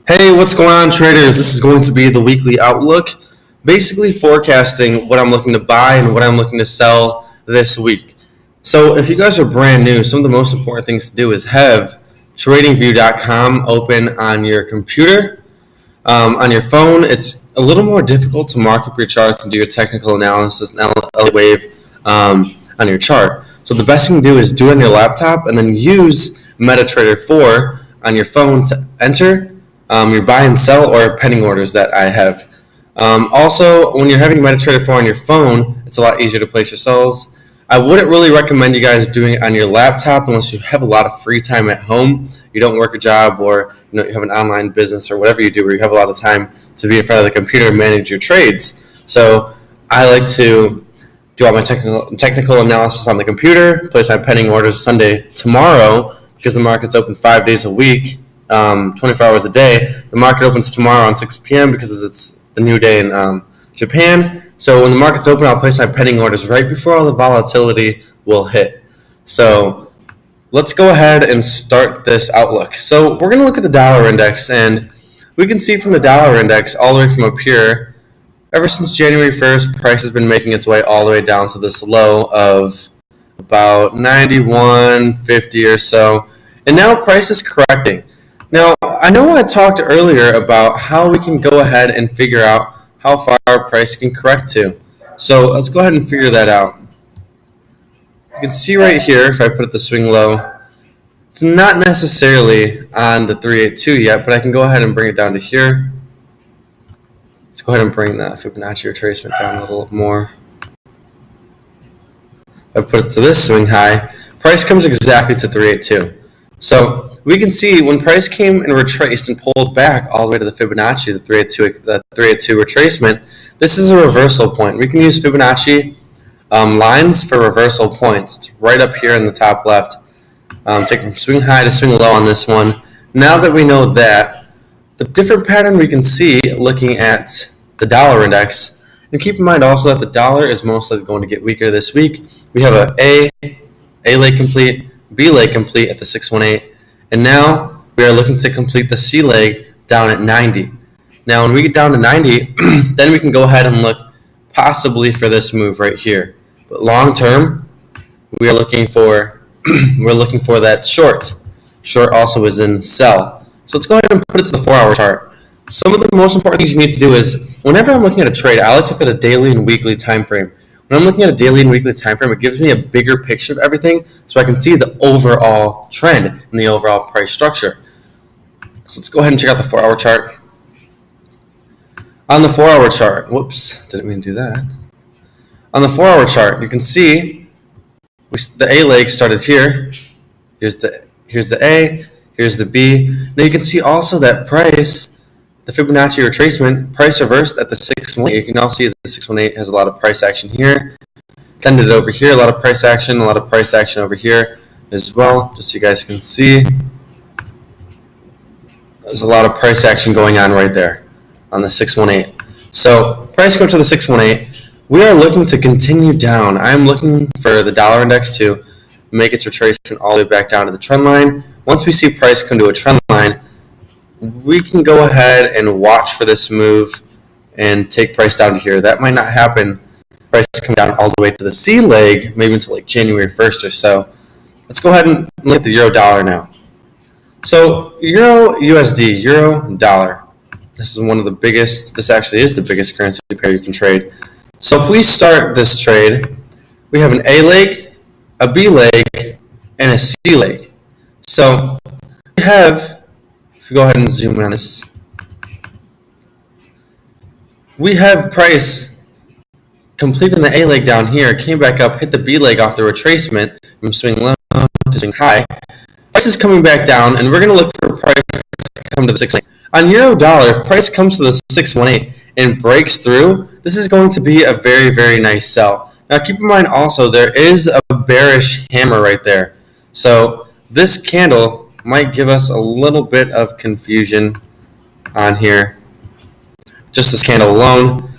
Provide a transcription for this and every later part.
Hey, what's going on, traders? This is going to be the weekly outlook, basically forecasting what I'm looking to buy and what I'm looking to sell this week. So if you guys are brand new, some of the most important things to do is have tradingview.com open on your computer. On your phone, it's a little more difficult to mark up your charts and do your technical analysis and wave on your chart. So the best thing to do is do it on your laptop and then use MetaTrader 4 on your phone to enter your buy and sell or pending orders that I have. Also, when you're having MetaTrader 4 on your phone, it's a lot easier to place your sells. I wouldn't really recommend you guys doing it on your laptop unless you have a lot of free time at home. You don't work a job, or you have an online business or whatever you do where you have a lot of time to be in front of the computer and manage your trades. So I like to do all my technical analysis on the computer, place my pending orders Sunday tomorrow because the market's open 5 days a week. 24 hours a day. The market opens tomorrow on 6 p.m. because it's the new day in Japan. So when the market's open, I'll place my pending orders right before all the volatility will hit. So let's go ahead and start this outlook. So we're going to look at the dollar index, and we can see from the dollar index all the way from up here, ever since January 1st, price has been making its way all the way down to this low of about 91.50 or so. And now price is correcting. Now, I know I talked earlier about how we can go ahead and figure out how far our price can correct to. So let's go ahead and figure that out. You can see right here, if I put the swing low, it's not necessarily on the 382 yet, but I can go ahead and bring it down to here. Let's go ahead and bring the Fibonacci retracement down a little more. I put it to this swing high. Price comes exactly to 382. So we can see when price came and retraced and pulled back all the way to the Fibonacci, the 382 retracement, this is a reversal point. We can use Fibonacci lines for reversal points. It's right up here in the top left. Take from swing high to swing low on this one. Now that we know that, the different pattern we can see looking at the dollar index, and keep in mind also that the dollar is most likely going to get weaker this week. We have a leg complete, B leg complete at the 618, and now we are looking to complete the C leg down at 90. Now when we get down to 90, then we can go ahead and look possibly for this move right here. But long term, we are looking for that short. Short also is in sell. So let's go ahead and put it to the 4-hour chart. Some of the most important things you need to do is whenever I'm looking at a trade, I like to look at a daily and weekly time frame. When I'm looking at a daily and weekly time frame, it gives me a bigger picture of everything so I can see the overall trend and the overall price structure. So let's go ahead and check out the 4-hour chart. On the 4-hour chart, whoops, didn't mean to do that. On the 4-hour chart, you can see the A leg started here. Here's the A, here's the B. Now you can see also that price, the Fibonacci retracement, price reversed at the 618. You can now see that the 618 has a lot of price action here. Extended over here, a lot of price action over here as well, just so you guys can see. There's a lot of price action going on right there on the 618. So price comes to the 618. We are looking to continue down. I'm looking for the dollar index to make its retracement all the way back down to the trend line. Once we see price come to a trend line, we can go ahead and watch for this move and take price down to here. That might not happen. Price come down all the way to the C leg, maybe until like January 1st or so. Let's go ahead and look at the euro dollar now. So euro USD, euro dollar. This is one of the biggest, this actually is the biggest currency pair you can trade. So if we start this trade, we have an A leg, a B leg, and a C leg. So we have, if we go ahead and zoom in on this, we have price completing the A leg down here, came back up, hit the B leg off the retracement from swing low to swing high. Price is coming back down, and we're going to look for price to come to the 618. On euro dollar, if price comes to the 618 and breaks through, this is going to be a very, very nice sell. Now keep in mind also there is a bearish hammer right there. So this candle might give us a little bit of confusion on here. Just this candle alone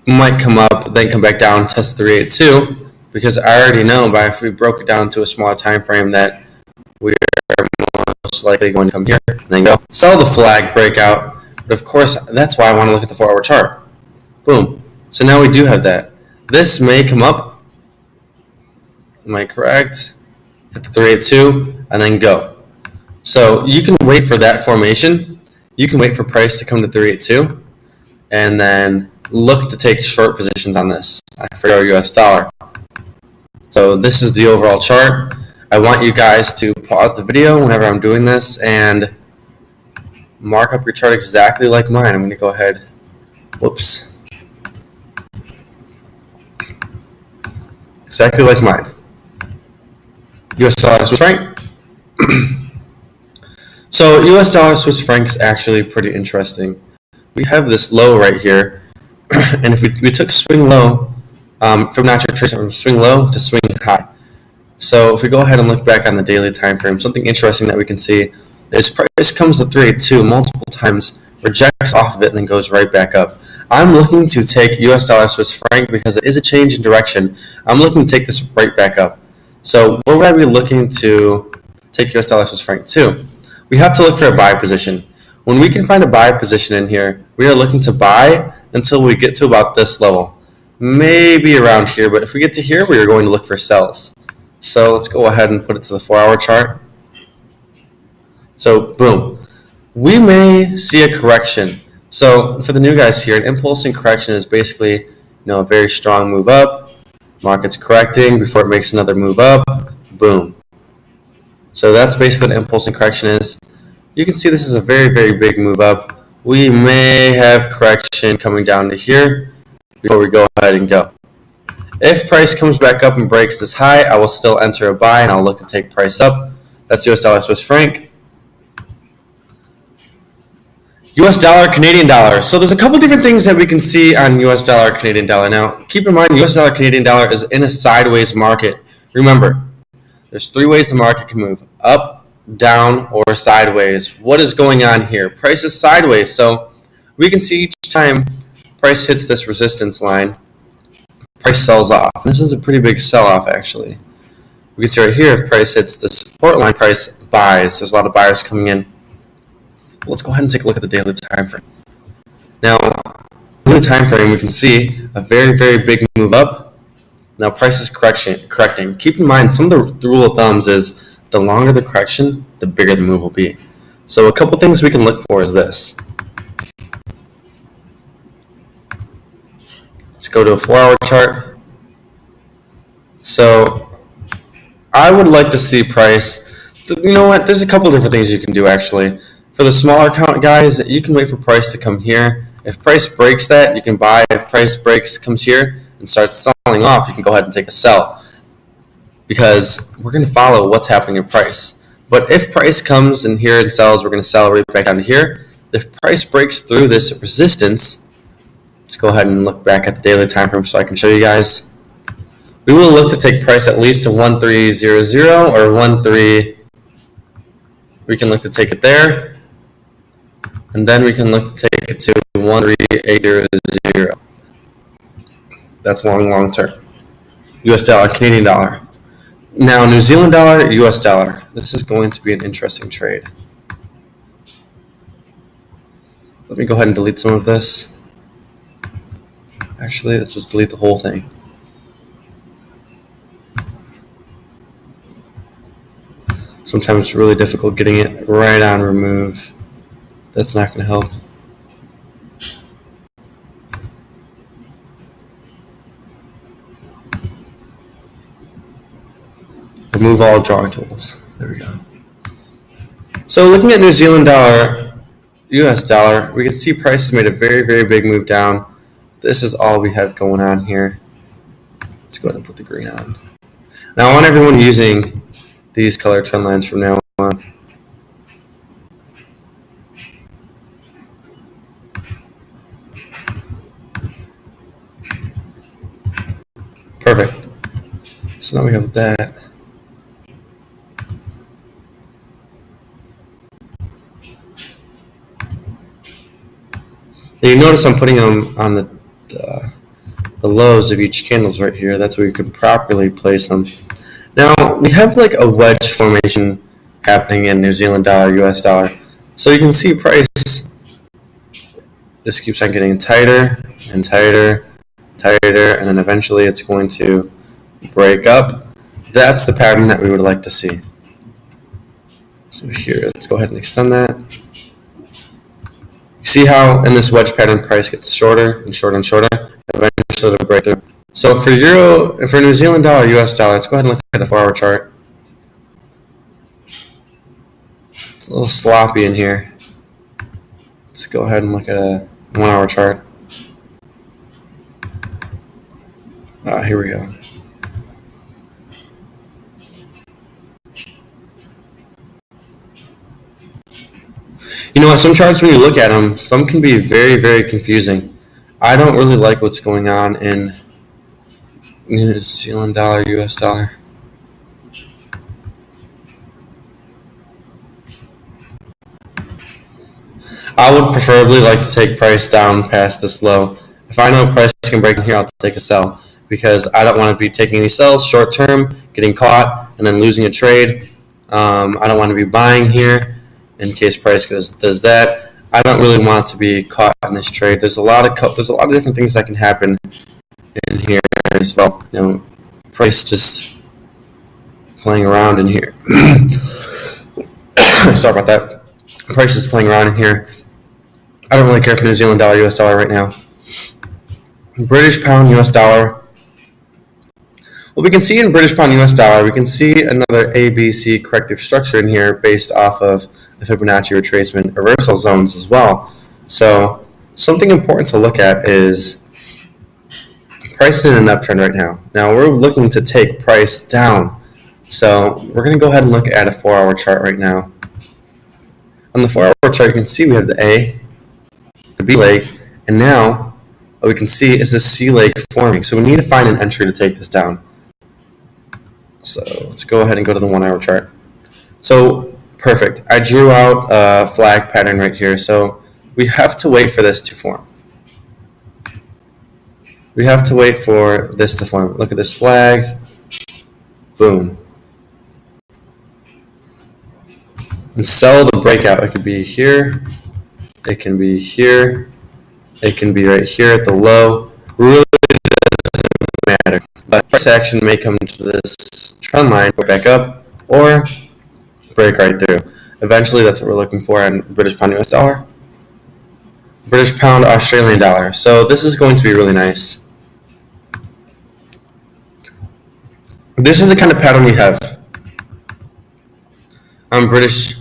might come up, then come back down, test 382, because I already know if we broke it down to a smaller time frame that we are most most likely going to come here and then go. Sell the flag breakout, but of course, that's why I want to look at the 4-hour chart. Boom. So now we do have that. This may come up. Am I correct? Hit the 382 and then go. So you can wait for that formation. You can wait for price to come to 382 and then look to take short positions on this for our US dollar. So this is the overall chart. I want you guys to pause the video whenever I'm doing this and mark up your chart exactly like mine. I'm going to go ahead. Whoops. Exactly like mine. US dollar Swiss franc. So US dollar Swiss franc is actually pretty interesting. We have this low right here, and if we took swing low from natural trace from swing low to swing high. So if we go ahead and look back on the daily time frame, something interesting that we can see is price comes to 382 multiple times, rejects off of it, and then goes right back up. I'm looking to take US dollar Swiss franc because it is a change in direction. I'm looking to take this right back up. So where would I be looking to take US dollar Swiss franc to? We have to look for a buy position. When we can find a buy position in here, we are looking to buy until we get to about this level. Maybe around here, but if we get to here, we are going to look for sells. So let's go ahead and put it to the 4-hour chart. So boom. We may see a correction. So for the new guys here, an impulse and correction is basically a very strong move up. Market's correcting before it makes another move up. Boom. So that's basically what impulse and correction is. You can see this is a very, very big move up. We may have correction coming down to here before we go ahead and go. If price comes back up and breaks this high, I will still enter a buy and I'll look to take price up. That's US dollar Swiss franc. US dollar, Canadian dollar. So there's a couple different things that we can see on US dollar, Canadian dollar. Now, keep in mind, US dollar, Canadian dollar is in a sideways market. Remember, there's 3 ways the market can move: up, down, or sideways. What is going on here? Price is sideways. So we can see each time price hits this resistance line, price sells off. And this is a pretty big sell-off, actually. We can see right here, if price hits the support line, price buys. There's a lot of buyers coming in. Let's go ahead and take a look at the daily time frame. Now, daily time frame, we can see a very, very big move up. Now, price is correcting. Keep in mind, some of the rule of thumbs is the longer the correction, the bigger the move will be. So a couple things we can look for is this. Let's go to a 4-hour chart. So I would like to see price. You know what? There's a couple different things you can do, actually. For the smaller count guys, you can wait for price to come here. If price breaks that, you can buy. If price comes here and starts selling off, you can go ahead and take a sell, because we're going to follow what's happening in price. But if price comes in here and sells, we're going to sell right back down to here. If price breaks through this resistance, let's go ahead and look back at the daily time frame so I can show you guys. We will look to take price at least to 1300 or 13. We can look to take it there. And then we can look to take it to 13800. That's long term. US dollar, Canadian dollar. Now, New Zealand dollar, US dollar. This is going to be an interesting trade. Let me go ahead and delete some of this. Actually, let's just delete the whole thing. Sometimes it's really difficult getting it right on remove. That's not going to help. Remove all drawing tools. There we go. So looking at New Zealand dollar, US dollar, we can see price has made a very, very big move down. This is all we have going on here. Let's go ahead and put the green on. Now I want everyone using these color trend lines from now on. Perfect. So now we have that. Now you notice I'm putting them on the lows of each candles right here. That's where you can properly place them. Now we have like a wedge formation happening in New Zealand dollar, US dollar. So you can see price just keeps on getting tighter and tighter, tighter, and then eventually it's going to break up. That's the pattern that we would like to see. So here, let's go ahead and extend that. See how in this wedge pattern price gets shorter and shorter and shorter? Eventually it'll break through. So for New Zealand dollar, US dollar, let's go ahead and look at a 4-hour chart. It's a little sloppy in here. Let's go ahead and look at a 1-hour chart. Here we go. You know what, some charts when you look at them, some can be very, very confusing. I don't really like what's going on in New Zealand dollar, US dollar. I would preferably like to take price down past this low. If I know price can break in here, I'll take a sell because I don't want to be taking any sells short term, getting caught, and then losing a trade. I don't want to be buying here in case price does that. I don't really want to be caught in this trade. There's a lot of different things that can happen in here as well. You know, price just playing around in here. Sorry about that. Price is playing around in here. I don't really care for New Zealand dollar, US dollar right now. British pound, US dollar. What we can see in British pound, US dollar, we can see another ABC corrective structure in here based off of the Fibonacci retracement reversal zones as well. So something important to look at is price is in an uptrend right now. Now we're looking to take price down. So we're going to go ahead and look at a 4-hour chart right now. On the 4-hour chart, you can see we have the A, the B leg, and now what we can see is the C leg forming. So we need to find an entry to take this down. So let's go ahead and go to the 1-hour chart. So perfect. I drew out a flag pattern right here. So we have to wait for this to form. We have to wait for this to form. Look at this flag. Boom. And sell the breakout. It could be here. It can be here. It can be right here at the low. Really doesn't matter. But price action may come to this trend line, go back up, or break right through. Eventually, that's what we're looking for in British pound US dollar. British pound Australian dollar. So this is going to be really nice. This is the kind of pattern we have on British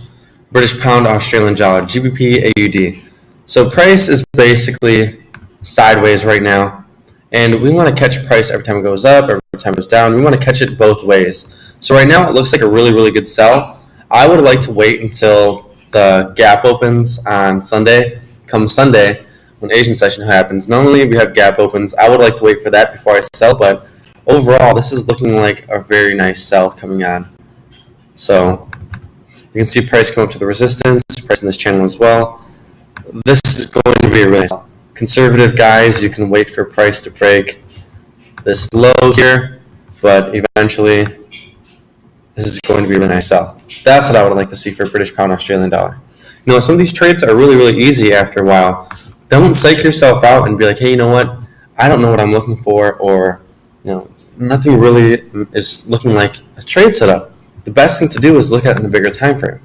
pound Australian dollar, GBP AUD. So price is basically sideways right now, and we want to catch price every time it goes up, every time it goes down. We want to catch it both ways. So right now it looks like a really, really good sell. I would like to wait until the gap opens on Sunday. Come Sunday, when Asian session happens, normally we have gap opens. I would like to wait for that before I sell, but overall, this is looking like a very nice sell coming on. So you can see price come up to the resistance, price in this channel as well. This is going to be a really nice sell. Conservative guys, you can wait for price to break this low here, but eventually this is going to be a really nice sell. That's what I would like to see for British pound Australian dollar. You know, some of these trades are really, really easy after a while. Don't psych yourself out and be like, hey, you know what? I don't know what I'm looking for, or, you know, nothing really is looking like a trade setup. The best thing to do is look at it in a bigger time frame.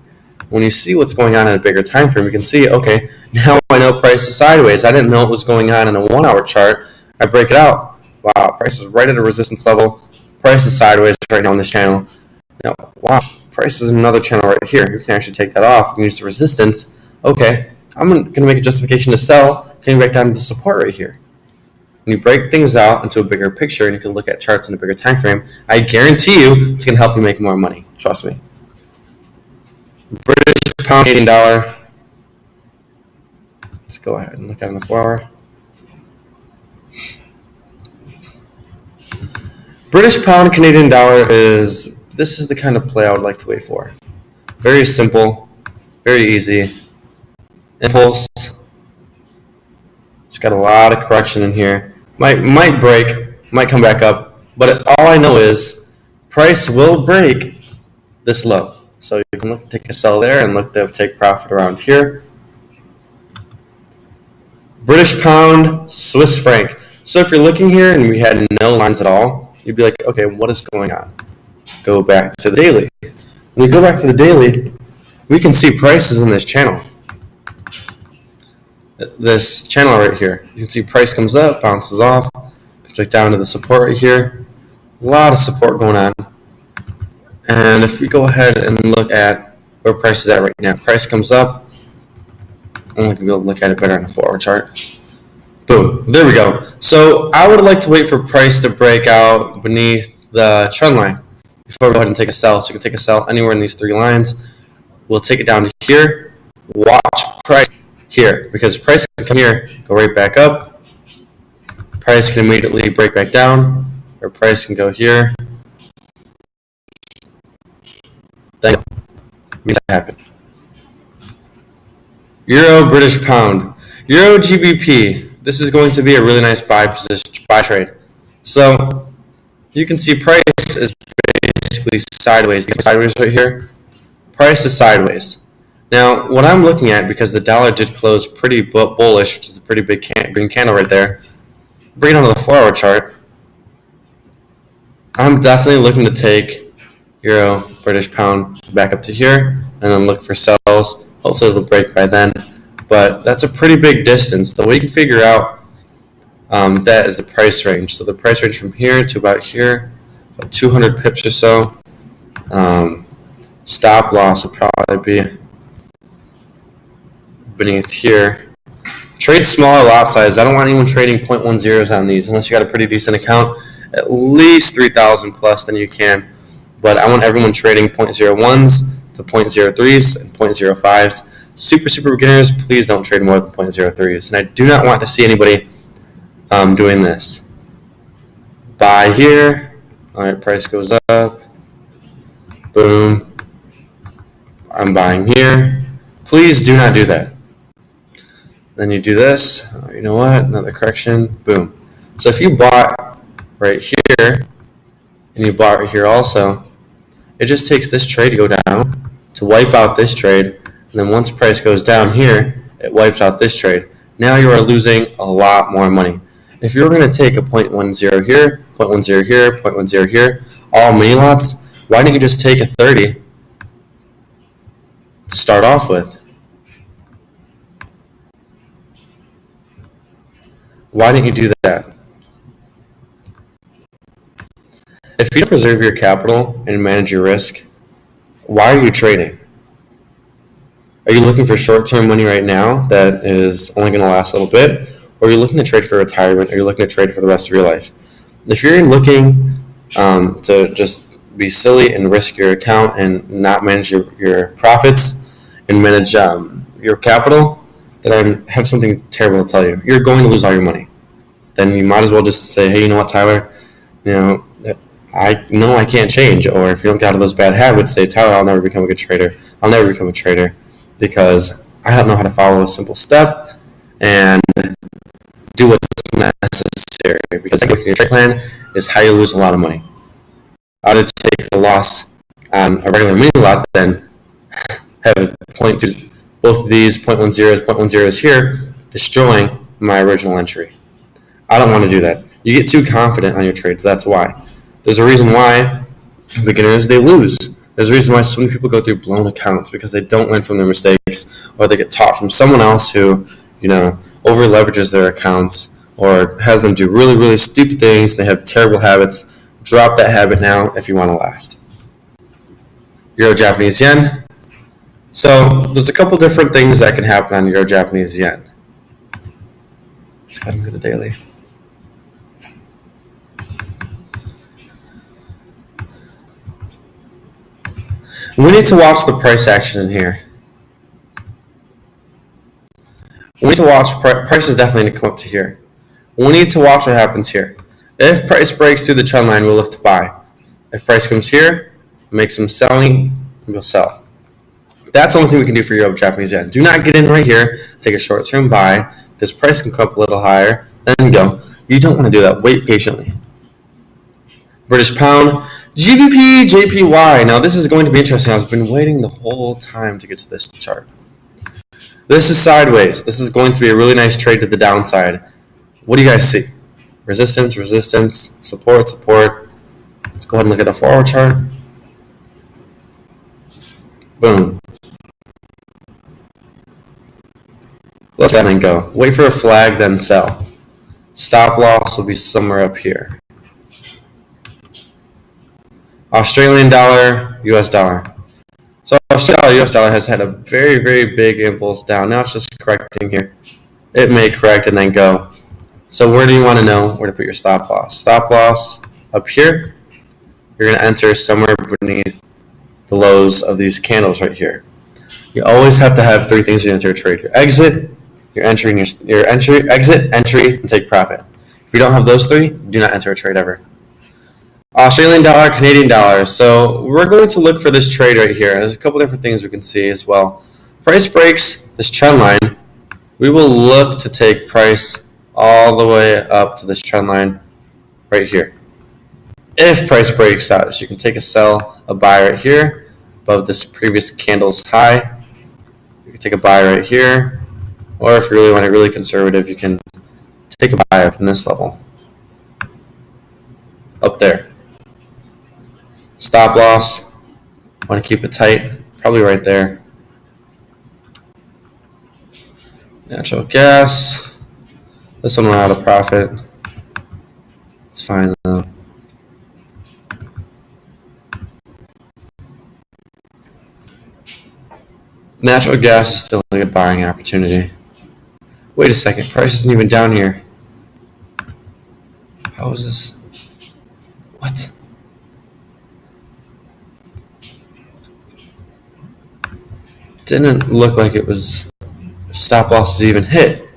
When you see what's going on in a bigger time frame, you can see, okay, now I know price is sideways. I didn't know what was going on in a 1-hour chart. I break it out. Wow, price is right at a resistance level. Price is sideways right now on this channel. Now, wow, price is another channel right here. You can actually take that off and use the resistance. Okay, I'm going to make a justification to sell, coming back down to the support right here. When you break things out into a bigger picture and you can look at charts in a bigger time frame, I guarantee you it's going to help you make more money. Trust me. British pound Canadian dollar. Let's go ahead and look at it on the 4-hour. British pound Canadian dollar this is the kind of play I would like to wait for. Very simple, very easy. Impulse. It's got a lot of correction in here. Might break, might come back up, but all I know is price will break this low. So you can look to take a sell there and look to take profit around here. British pound, Swiss franc. So if you're looking here and we had no lines at all, you'd be like, okay, what is going on? Go back to the daily. When we go back to the daily, we can see prices in this channel. This channel right here. You can see price comes up, bounces off, click down to the support right here. A lot of support going on. And if we go ahead and look at where price is at right now, price comes up. I'm going to be able to look at it better on a forward chart. Boom. There we go. So I would like to wait for price to break out beneath the trend line before we go ahead and take a sell. So you can take a sell anywhere in these three lines. We'll take it down to here. Watch price here, because price can come here, go right back up. Price can immediately break back down, or price can go here. Then that happened. Euro British pound, Euro GBP. This is going to be a really nice buy trade. So you can see price is basically sideways. Sideways right here. Price is sideways. Now, what I'm looking at, because the dollar did close pretty bullish, which is a pretty big green candle right there, bring it onto the 4-hour chart, I'm definitely looking to take Euro, British pound back up to here, and then look for sells. Hopefully it'll break by then. But that's a pretty big distance. The way you can figure out that is the price range. So the price range from here to about here, about 200 pips or so. Stop loss will probably be beneath here. Trade smaller lot size. I don't want anyone trading 0.10s on these unless you got a pretty decent account, at least 3,000 plus, then you can. But I want everyone trading 0.01s to 0.03s and 0.05s. Super beginners, please don't trade more than 0.03s. And I do not want to see anybody doing this. Buy here. All right, price goes up. Boom. I'm buying here. Please do not do that. Then you do this. You know what? Another correction. Boom. So if you bought right here and you bought right here also, it just takes this trade to go down to wipe out this trade. And then once price goes down here, it wipes out this trade. Now you are losing a lot more money. If you're going to take a 0.10 here, 0.10 here, 0.10 here, all mini lots, why don't you just take a 30 to start off with? Why didn't you do that? If you don't preserve your capital and manage your risk, why are you trading? Are you looking for short-term money right now that is only going to last a little bit? Or are you looking to trade for retirement? Or are you looking to trade for the rest of your life? If you're looking to just be silly and risk your account and not manage your profits and manage your capital, then I have something terrible to tell you. You're going to lose all your money. Then you might as well just say, hey, you know what, Tyler? I know I can't change. Or if you don't get out of those bad habits, say, Tyler, I'll never become a good trader. I'll never become a trader because I don't know how to follow a simple step and do what's necessary. Because your trade plan is how you lose a lot of money. I'd rather take the loss on a regular mini lot than have a point to both of these 0.10s here, destroying my original entry. I don't want to do that. You get too confident on your trades. That's why. There's a reason why beginners, they lose. There's a reason why so many people go through blown accounts, because they don't learn from their mistakes, or they get taught from someone else who, over leverages their accounts or has them do really, really stupid things. They have terrible habits. Drop that habit now if you want to last. Euro Japanese yen. So there's a couple different things that can happen on Euro Japanese yen. Let's go ahead and look at the daily. We need to watch the price action in here. We need to watch price is definitely going to come up to here. We need to watch what happens here. If price breaks through the trend line, we'll look to buy. If price comes here, make some selling, we'll sell. That's the only thing we can do for Euro Japanese yen. Do not get in right here, take a short-term buy, because price can come up a little higher, then go. You don't want to do that. Wait patiently. British pound. GBP, JPY. Now this is going to be interesting. I've been waiting the whole time to get to this chart. This is sideways. This is going to be a really nice trade to the downside. What do you guys see? Resistance, resistance, support, support. Let's go ahead and look at a 4-hour chart. Boom. Let's go ahead and go. Wait for a flag, then sell. Stop loss will be somewhere up here. Australian dollar, US dollar. So Australian dollar, US dollar has had a very, very big impulse down. Now it's just correcting here. It may correct and then go. So where do you want to know where to put your stop loss? Stop loss up here. You're going to enter somewhere beneath the lows of these candles right here. You always have to have 3 things you enter a trade. Your exit, your entry, and your entry, exit, entry, and take profit. If you don't have those 3, do not enter a trade ever. Australian dollar, Canadian dollar. So we're going to look for this trade right here. There's a couple different things we can see as well. Price breaks this trend line. We will look to take price all the way up to this trend line right here. If price breaks out, so you can take a sell, a buy right here above this previous candle's high. You can take a buy right here, or if you really want to be really conservative, you can take a buy up in this level, up there. Stop loss, want to keep it tight, probably right there. Natural gas, this one went out of profit. It's fine though. Natural gas is still a good buying opportunity. Wait a second, price isn't even down here. How is this? What? Didn't look like it was stop losses even hit.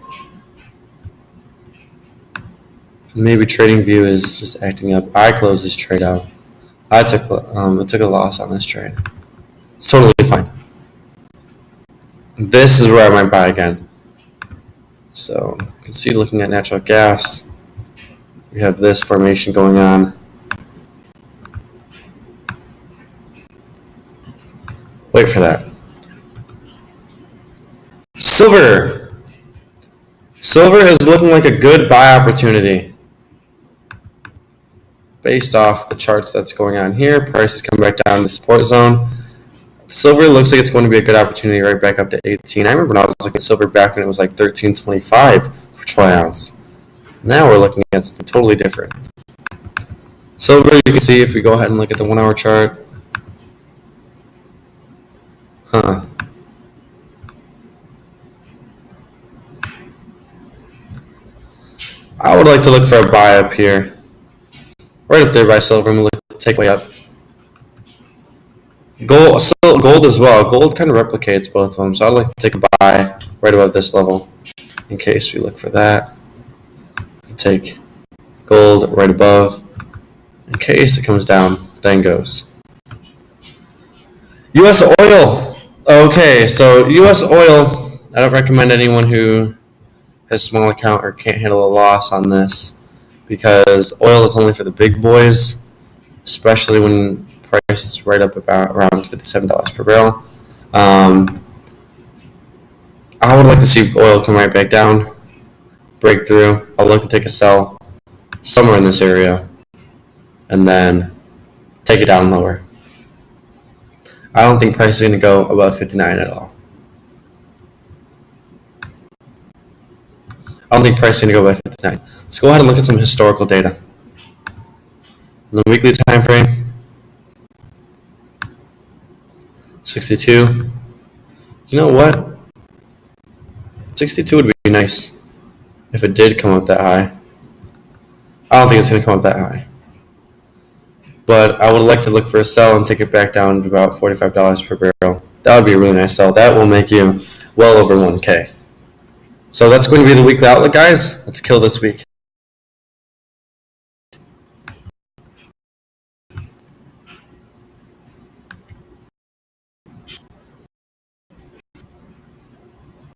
Maybe TradingView is just acting up. I closed this trade out. I took a loss on this trade. It's totally fine. This is where I might buy again. So you can see, looking at natural gas, we have this formation going on. Wait for that. Silver. Silver is looking like a good buy opportunity based off the charts that's going on here. Price is coming back down to the support zone. Silver looks like it's going to be a good opportunity right back up to 18. I remember when I was looking at silver back when it was like 13.25 per troy ounce. Now we're looking at something totally different. Silver, you can see if we go ahead and look at the 1-hour chart. I would like to look for a buy up here. Right up there by silver, I'm going to look to take way up. Gold as well. Gold kind of replicates both of them, so I'd like to take a buy right above this level in case we look for that. To take gold right above in case it comes down, then goes. U.S. oil. Okay, so U.S. oil, I don't recommend anyone who has a small account or can't handle a loss on this, because oil is only for the big boys, especially when price is right up about around $57 per barrel. I would like to see oil come right back down, break through. I'd like to take a sell somewhere in this area and then take it down lower. I don't think price is going to go above 59 at all. I don't think price is going to go above 59. Let's go ahead and look at some historical data. In the weekly time frame, 62. You know what? 62 would be nice if it did come up that high. I don't think it's going to come up that high. But I would like to look for a sell and take it back down to about $45 per barrel. That would be a really nice sell. That will make you well over 1K. So that's going to be the weekly outlook, guys. Let's kill this week.